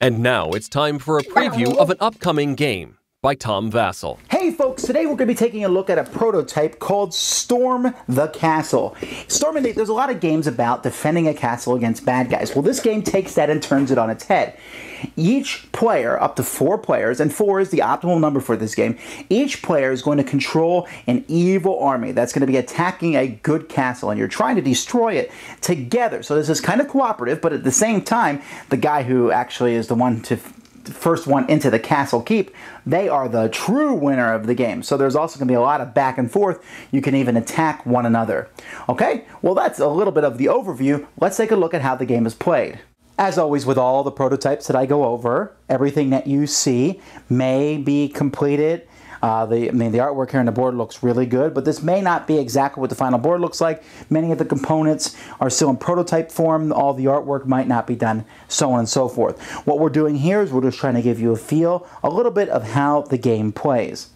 And now it's time for a preview of an upcoming game by Tom Vasel. Hey folks, today we're going to be taking a look at a prototype called Storm the Castle. There's a lot of games about defending a castle against bad guys. Well, this game takes that and turns it on its head. Each player, up to 4 players, and 4 is the optimal number for this game, each player is going to control an evil army that's going to be attacking a good castle, and you're trying to destroy it together. So this is kind of cooperative, but at the same time, the guy who actually is the one to first one into the castle keep, they are the true winner of the game. So there's also going to be a lot of back and forth. You can even attack one another. Okay, well that's a little bit of the overview. Let's take a look at how the game is played. As always with all the prototypes that I go over, everything that you see may be completed. The artwork here on the board looks really good, but this may not be exactly what the final board looks like. Many of the components are still in prototype form. All the artwork might not be done, so on and so forth. What we're doing here is we're just trying to give you a feel, a little bit of how the game plays.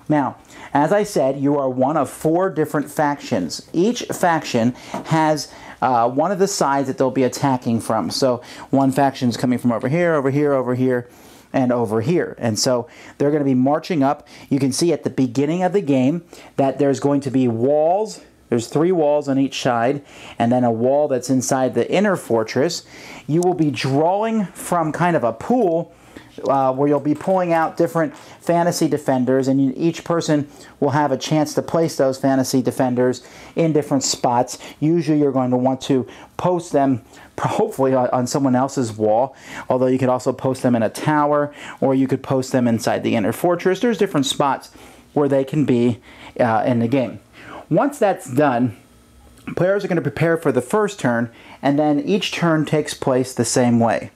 Now, as I said, you are one of 4 different factions. Each faction has one of the sides that they'll be attacking from. So one faction is coming from over here, over here, over here, and over here. And so they're going to be marching up. You can see at the beginning of the game that there's going to be walls. There's 3 walls on each side, and then a wall that's inside the inner fortress. You will be drawing from kind of a pool where you'll be pulling out different fantasy defenders, and each person will have a chance to place those fantasy defenders in different spots. Usually you're going to want to post them hopefully on someone else's wall, although you could also post them in a tower, or you could post them inside the inner fortress. There's different spots where they can be in the game. Once that's done, players are going to prepare for the first turn, and then each turn takes place the same way.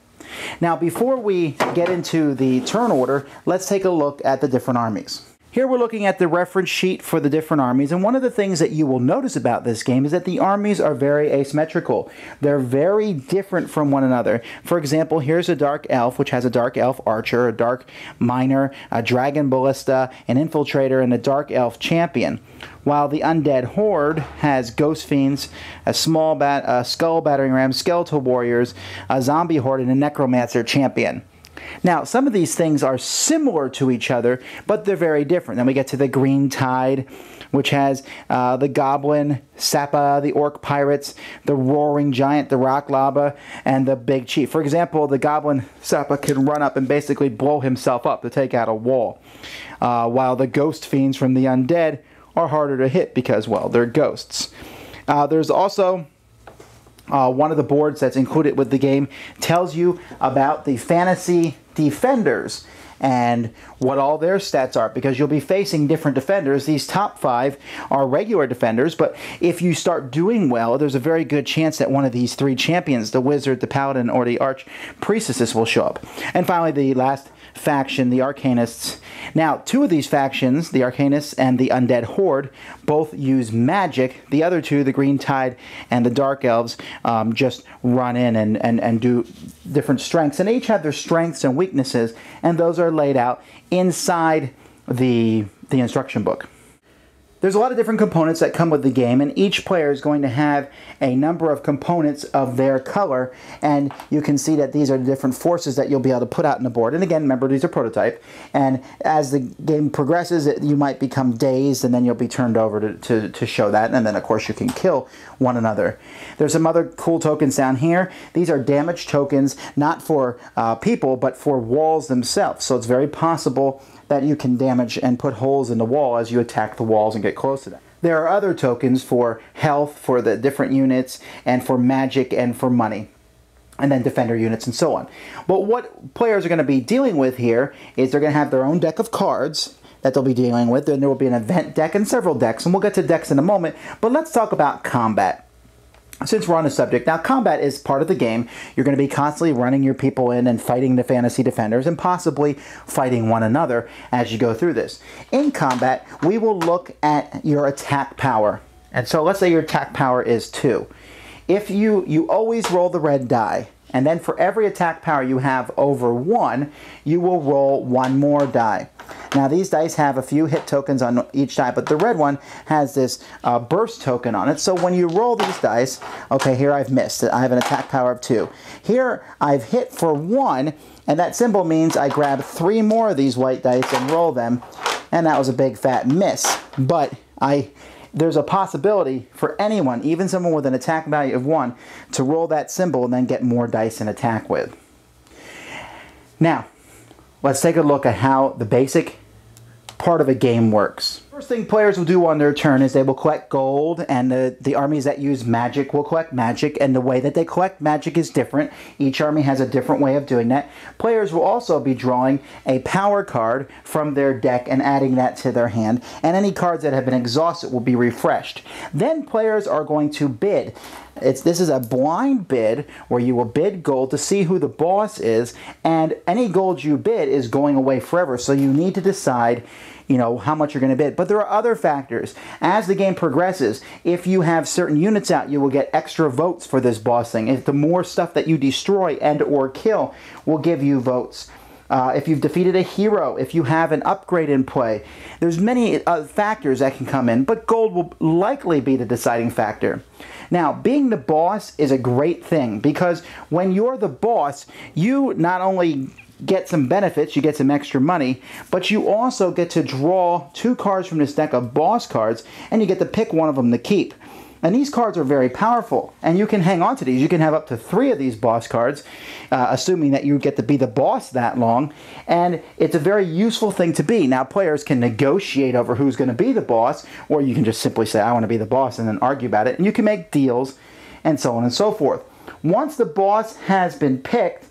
Now, before we get into the turn order, let's take a look at the different armies. Here we're looking at the reference sheet for the different armies, and one of the things that you will notice about this game is that the armies are very asymmetrical. They're very different from one another. For example, here's a Dark Elf, which has a Dark Elf Archer, a Dark Miner, a Dragon Ballista, an Infiltrator, and a Dark Elf Champion. While the Undead Horde has Ghost Fiends, a Skull Battering Ram, Skeletal Warriors, a Zombie Horde, and a Necromancer Champion. Now, some of these things are similar to each other, but they're very different. Then we get to the Green Tide, which has the Goblin, Sappa, the Orc Pirates, the Roaring Giant, the Rock Lava, and the Big Chief. For example, the Goblin Sappa can run up and basically blow himself up to take out a wall, while the Ghost Fiends from the Undead are harder to hit because, well, they're ghosts. There's also one of the boards that's included with the game tells you about the fantasy defenders and what all their stats are, because you'll be facing different defenders. These top 5 are regular defenders, but if you start doing well, there's a very good chance that one of these 3 champions, the Wizard, the Paladin, or the Arch Priestess, will show up. And finally, the last faction, the Arcanists. Now, 2 of these factions, the Arcanists and the Undead Horde, both use magic. The other 2, the Green Tide and the Dark Elves, just run in and do different strengths. And they each have their strengths and weaknesses, and those are laid out inside the instruction book. There's a lot of different components that come with the game, and each player is going to have a number of components of their color, and you can see that these are the different forces that you'll be able to put out on the board. And again, remember, these are prototype, and as the game progresses, you might become dazed, and then you'll be turned over to show that, and then of course you can kill one another. There's some other cool tokens down here. These are damage tokens, not for people, but for walls themselves, so it's very possible that you can damage and put holes in the wall as you attack the walls and get close to them. There are other tokens for health, for the different units, and for magic and for money, and then defender units and so on. But what players are going to be dealing with here is they're going to have their own deck of cards that they'll be dealing with. Then there will be an event deck and several decks, and we'll get to decks in a moment, but let's talk about combat. Since we're on the subject, now combat is part of the game. You're going to be constantly running your people in and fighting the fantasy defenders and possibly fighting one another as you go through this. In combat, we will look at your attack power. And so let's say your attack power is 2. If you always roll the red die, and then for every attack power you have over 1, you will roll 1 more die. Now these dice have a few hit tokens on each die, but the red one has this burst token on it. So when you roll these dice, okay, here I've missed. I have an attack power of 2. Here I've hit for 1, and that symbol means I grab 3 more of these white dice and roll them, and that was a big fat miss. But there's a possibility for anyone, even someone with an attack value of 1, to roll that symbol and then get more dice and attack with. Now, let's take a look at how the basic part of a game works. First thing players will do on their turn is they will collect gold, and the armies that use magic will collect magic, and the way that they collect magic is different. Each army has a different way of doing that. Players will also be drawing a power card from their deck and adding that to their hand, and any cards that have been exhausted will be refreshed. Then players are going to bid. This is a blind bid where you will bid gold to see who the boss is, and any gold you bid is going away forever, so you need to decide, you know, how much you're going to bid. But there are other factors. As the game progresses, if you have certain units out, you will get extra votes for this boss thing. If the more stuff that you destroy and or kill will give you votes. If you've defeated a hero, if you have an upgrade in play, there's many factors that can come in, but gold will likely be the deciding factor. Now, being the boss is a great thing, because when you're the boss, you not only get some benefits, you get some extra money, but you also get to draw 2 cards from this deck of boss cards, and you get to pick one of them to keep. And these cards are very powerful, and you can hang on to these. You can have up to 3 of these boss cards, assuming that you get to be the boss that long, and it's a very useful thing to be. Now, players can negotiate over who's going to be the boss, or you can just simply say, I want to be the boss, and then argue about it, and you can make deals, and so on and so forth. Once the boss has been picked,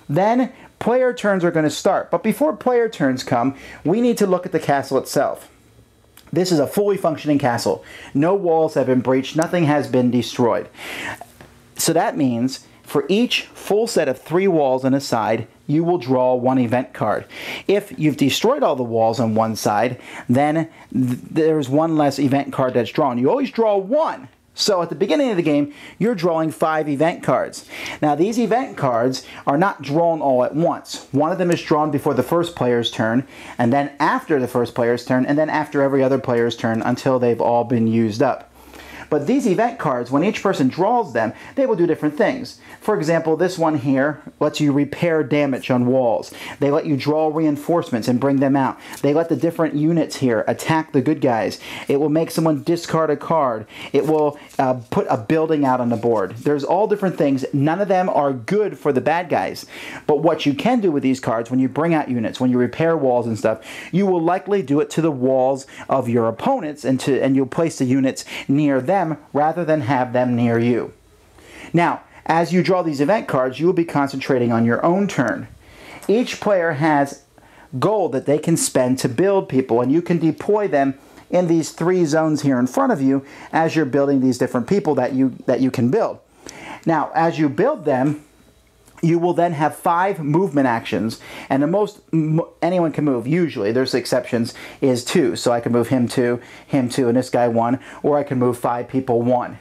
then player turns are going to start. But before player turns come, we need to look at the castle itself. This is a fully functioning castle. No walls have been breached. Nothing has been destroyed. So that means for each full set of 3 walls on a side, you will draw 1 event card. If you've destroyed all the walls on one side, then there's 1 less event card that's drawn. You always draw 1. So at the beginning of the game, you're drawing 5 event cards. Now these event cards are not drawn all at once. One of them is drawn before the first player's turn, and then after the first player's turn, and then after every other player's turn until they've all been used up. But these event cards, when each person draws them, they will do different things. For example, this one here lets you repair damage on walls. They let you draw reinforcements and bring them out. They let the different units here attack the good guys. It will make someone discard a card. It will put a building out on the board. There's all different things. None of them are good for the bad guys. But what you can do with these cards, when you bring out units, when you repair walls and stuff, you will likely do it to the walls of your opponents, and you'll place the units near them rather than have them near you. Now, as you draw these event cards, you will be concentrating on your own turn. Each player has gold that they can spend to build people, and you can deploy them in these 3 zones here in front of you as you're building these different people that you can build. Now, as you build them, you will then have 5 movement actions, and the most anyone can move, usually, there's exceptions, is 2. So I can move him 2, and this guy 1, or I can move 5 people 1.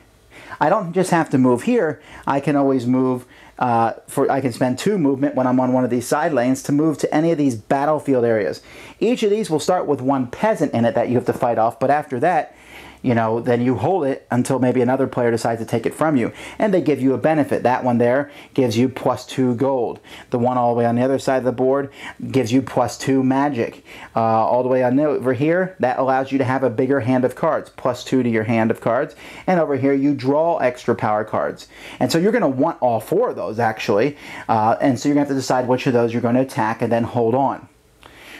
I don't just have to move here. I can always move, I can spend 2 movement when I'm on one of these side lanes to move to any of these battlefield areas. Each of these will start with 1 peasant in it that you have to fight off, but after that, you know, then you hold it until maybe another player decides to take it from you. And they give you a benefit. That one there gives you +2 gold. The one all the way on the other side of the board gives you +2 magic. All the way on over here, that allows you to have a bigger hand of cards, +2 to your hand of cards. And over here, you draw extra power cards. And so you're going to want all 4 of those, actually. And so you're going to have to decide which of those you're going to attack and then hold on.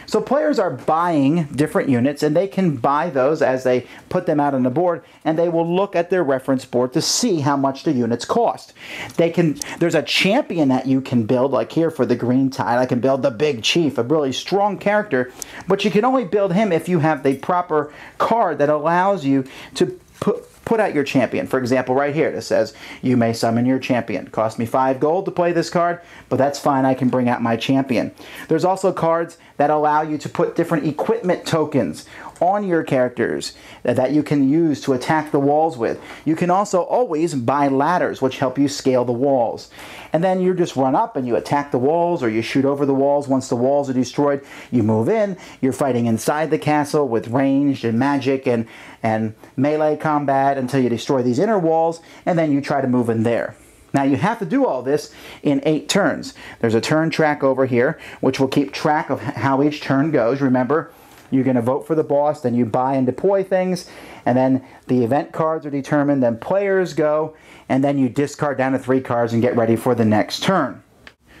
So players are buying different units, and they can buy those as they put them out on the board, and they will look at their reference board to see how much the units cost. There's a champion that you can build, like here for the green tide. I can build the big chief, a really strong character, but you can only build him if you have the proper card that allows you to put out your champion. For example, right here, it says, you may summon your champion. It cost me 5 gold to play this card, but that's fine, I can bring out my champion. There's also cards that allow you to put different equipment tokens on your characters that you can use to attack the walls with. You can also always buy ladders, which help you scale the walls. And then you just run up and you attack the walls, or you shoot over the walls. Once the walls are destroyed, you move in. You're fighting inside the castle with ranged and magic and melee combat until you destroy these inner walls, and then you try to move in there. Now you have to do all this in 8 turns. There's a turn track over here, which will keep track of how each turn goes. Remember, you're going to vote for the boss, then you buy and deploy things, and then the event cards are determined, then players go, and then you discard down to 3 cards and get ready for the next turn.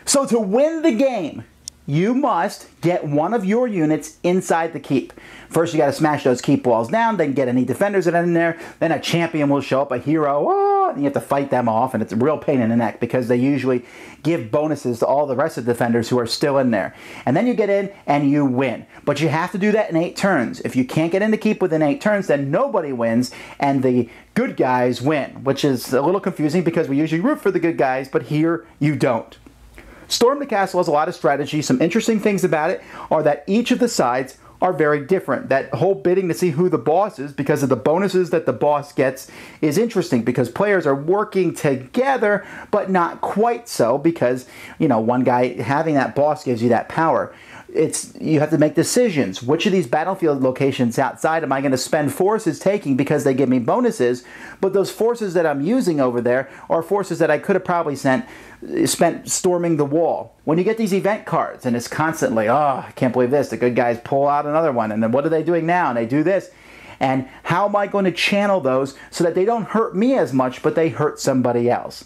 So to win the game, you must get one of your units inside the keep. First you got to smash those keep walls down, then get any defenders that are in there, then a champion will show up, a hero, and you have to fight them off, and it's a real pain in the neck because they usually give bonuses to all the rest of the defenders who are still in there. And then you get in and you win. But you have to do that in 8 turns. If you can't get in the keep within 8 turns, then nobody wins and the good guys win, which is a little confusing because we usually root for the good guys, but here you don't. Storm the Castle has a lot of strategy. Some interesting things about it are that each of the sides are very different. That whole bidding to see who the boss is because of the bonuses that the boss gets is interesting because players are working together, but not quite so because, you know, one guy having that boss gives you that power. You have to make decisions. Which of these battlefield locations outside am I going to spend forces taking because they give me bonuses? But those forces that I'm using over there are forces that I could have probably spent storming the wall. When you get these event cards and it's constantly, oh, I can't believe this, the good guys pull out another one, and then what are they doing now? And they do this. And how am I going to channel those so that they don't hurt me as much, but they hurt somebody else?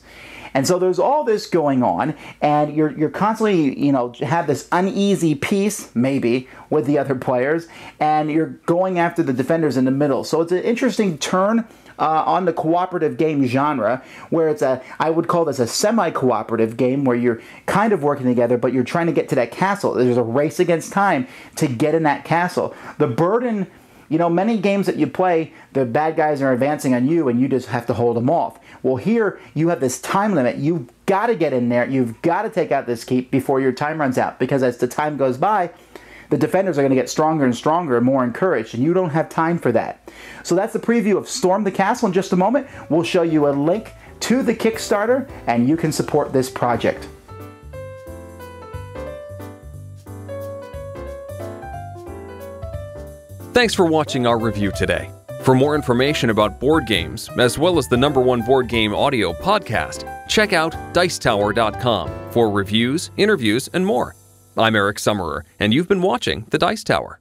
And so there's all this going on, and you're constantly, you know, have this uneasy peace, maybe, with the other players, and you're going after the defenders in the middle. So it's an interesting turn on the cooperative game genre, where it's I would call this a semi-cooperative game where you're kind of working together, but you're trying to get to that castle. There's a race against time to get in that castle. The burden, you know, many games that you play, the bad guys are advancing on you and you just have to hold them off. Well, here you have this time limit. You've got to get in there. You've got to take out this keep before your time runs out, because as the time goes by, the defenders are going to get stronger and stronger and more encouraged, and you don't have time for that. So that's the preview of Storm the Castle. In just a moment, we'll show you a link to the Kickstarter, and you can support this project. Thanks for watching our review today. For more information about board games, as well as the #1 board game audio podcast, check out Dicetower.com for reviews, interviews, and more. I'm Eric Summerer, and you've been watching The Dice Tower.